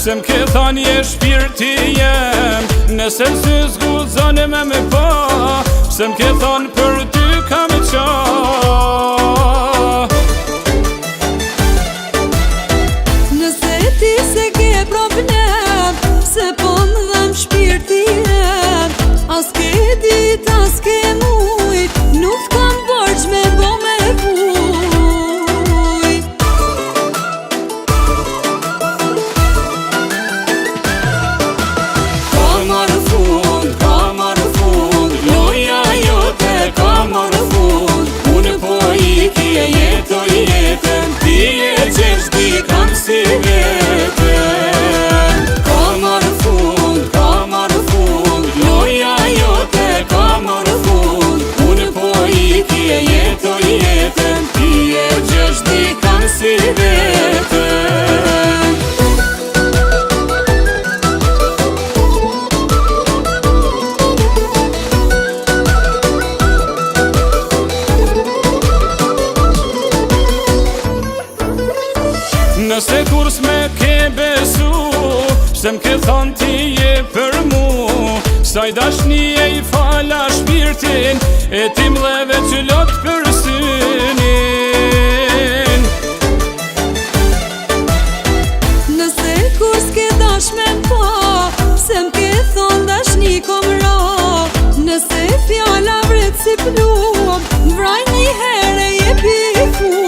pse m'ke thani e shpirti jem, nëse s'y zgudzoni me pa, pse m'ke thani për ty kam qa. Nëse ti se ke problem, se po m'dhem shpirti jem, as ke dit, as ke mujt, nuk kam borç me bo me vujt. Ka marrë fund, loja jote ka marrë fund, unë po iki e jetoj jetën, ti e qesh di kam si vetën. Ka marrë fund, loja jote ka marrë fund, unë po iki e jetoj jetën, ti e qesh di kam si vetën. Nëse kur s'me ke besu, pse m'ke thonë ti je për mu, saj dashni e i fala shpirtin, e ti m'leve që lot për synin. Nëse kur s'ke dash me pa, pse m'ke thonë dashni kom ra, nëse fjalla vret si plum, vraj një herë e jepi fund.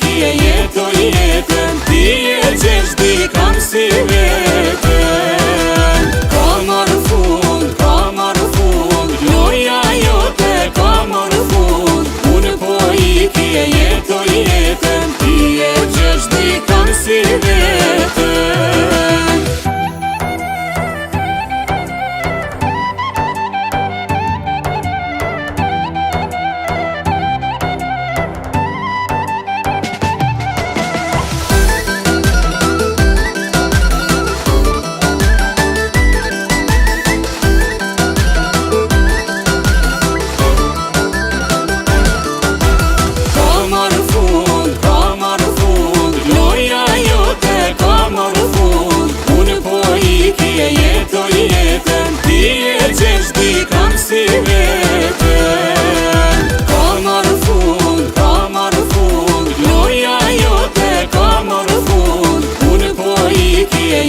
Ti e jetoj jetën, ti e qesh di kam si vetën. Ka marrë fund, loja jote ka marrë fund, unë po iki e jetoj jetën, ti e qesh di kam si vetën. Ti e qesh di kam si vetën. Ka marrë fund, loja jote ka marrë fund, unë po iki e